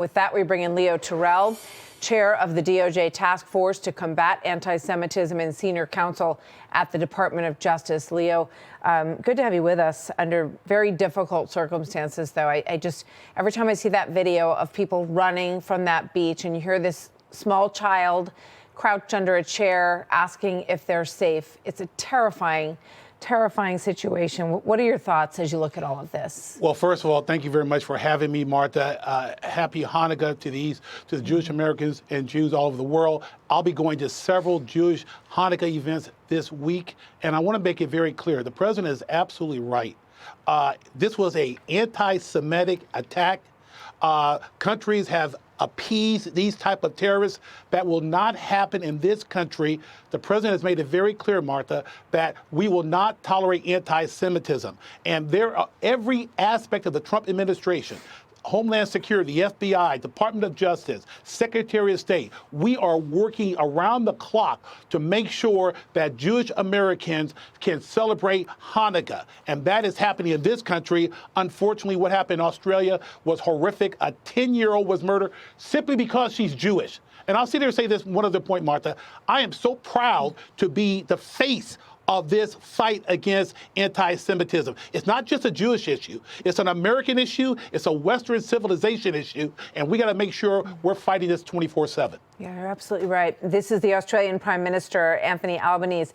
With that, we bring in Leo Terrell, chair of the DOJ Task Force to Combat Anti-Semitism and senior counsel at the Department of Justice. Leo, good to have you with us under very difficult circumstances, though. I just, every time I see that video of people running from that beach and you hear this small child crouched under a chair asking if they're safe, it's a terrifying situation. What are your thoughts as you look at all of this? Well, first of all, thank you very much for having me, Martha. Happy Hanukkah to the Jewish Americans and Jews all over the world. I'll be going to several Jewish Hanukkah events this week, and I want to make it very clear. The president is absolutely right. This was an anti-Semitic attack. Countries have appeased these type of terrorists. That will not happen in this country. The president has made it very clear, Martha, that we will not tolerate anti-Semitism. And every aspect of the Trump administration, Homeland Security, the FBI, Department of Justice, Secretary of State, we are working around the clock to make sure that Jewish Americans can celebrate Hanukkah. And that is happening in this country. Unfortunately, what happened in Australia was horrific. A 10-year-old was murdered simply because she's Jewish. And I'll sit there and say this one other point, Martha. I am so proud to be the face of this fight against anti-Semitism. It's not just a Jewish issue. It's an American issue. It's a Western civilization issue. And we got to make sure we're fighting this 24/7. Yeah, you're absolutely right. This is the Australian Prime Minister, Anthony Albanese,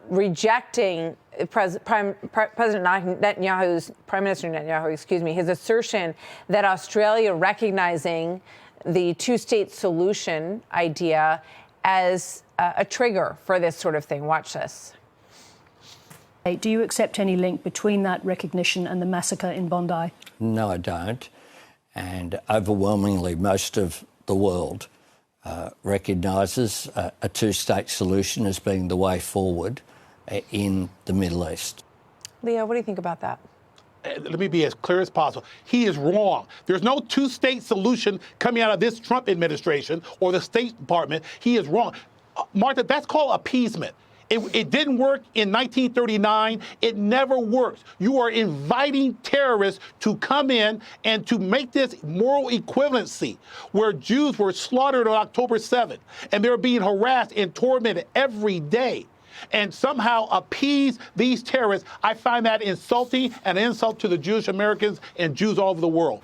rejecting President Netanyahu's, Prime Minister Netanyahu, excuse me, his assertion that Australia recognizing the two-state solution idea as a trigger for this sort of thing. Watch this. Do you accept any link between that recognition and the massacre in Bondi? No, I don't. And overwhelmingly, most of the world recognises a two-state solution as being the way forward in the Middle East. Leo, what do you think about that? Let me be as clear as possible. He is wrong. There's no two-state solution coming out of this Trump administration or the State Department. He is wrong. Martha, that's called appeasement. It didn't work in 1939. It never works. You are inviting terrorists to come in and to make this moral equivalency where Jews were slaughtered on October 7th and they're being harassed and tormented every day, and somehow appease these terrorists. I find that insulting and an insult to the Jewish Americans and Jews all over the world.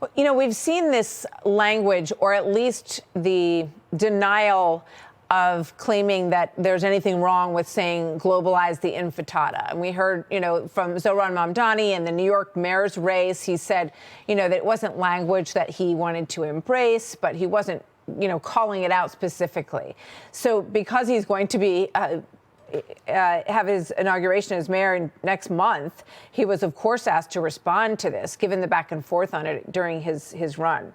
Well, you know, we've seen this language, or at least the denial of claiming that there's anything wrong with saying globalize the intifada. And we heard, you know, from Zohran Mamdani in the New York mayor's race, he said, you know, that it wasn't language that he wanted to embrace, but he wasn't, you know, calling it out specifically. So because he's going to be have his inauguration as mayor next month, he was, of course, asked to respond to this, given the back and forth on it during his run.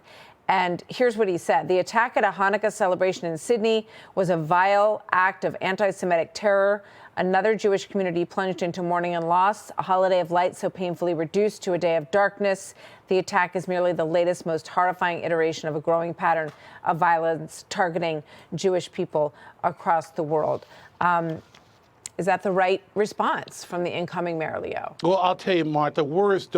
And here's what he said. The attack at a Hanukkah celebration in Sydney was a vile act of anti-Semitic terror. Another Jewish community plunged into mourning and loss, a holiday of light so painfully reduced to a day of darkness. The attack is merely the latest, most horrifying iteration of a growing pattern of violence targeting Jewish people across the world. Is that the right response from the incoming mayor, Leo? Well, I'll tell you, Martha, words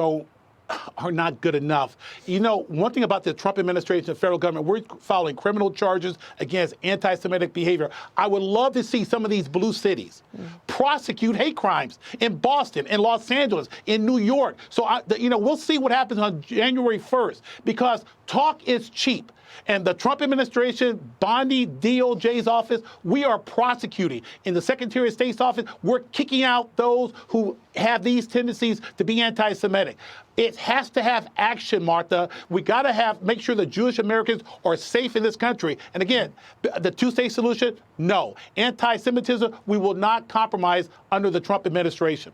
are not good enough. You know, one thing about the Trump administration and federal government, we're filing criminal charges against anti-Semitic behavior. I would love to see some of these blue cities prosecute hate crimes in Boston, in Los Angeles, in New York. So, you know, we'll see what happens on January 1st, because talk is cheap. And the Trump administration, Bondi, DOJ's office, we are prosecuting. In the Secretary of State's office, we're kicking out those who have these tendencies to be anti-Semitic. It has to have action, Martha. We got to make sure the Jewish Americans are safe in this country. And again, the two-state solution, no. Anti-Semitism, we will not compromise under the Trump administration.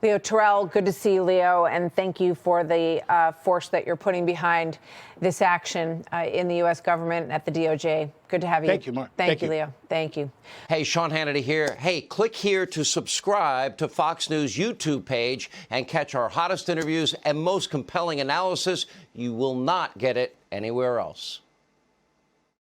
Leo Terrell, good to see you, Leo, and thank you for the force that you're putting behind this action in the U.S. government at the DOJ. Good to have you. Thank you, Mark. Thank you, Leo. Thank you. Hey, Sean Hannity here. Hey, click here to subscribe to Fox News YouTube page and catch our hottest interviews and most compelling analysis. You will not get it anywhere else.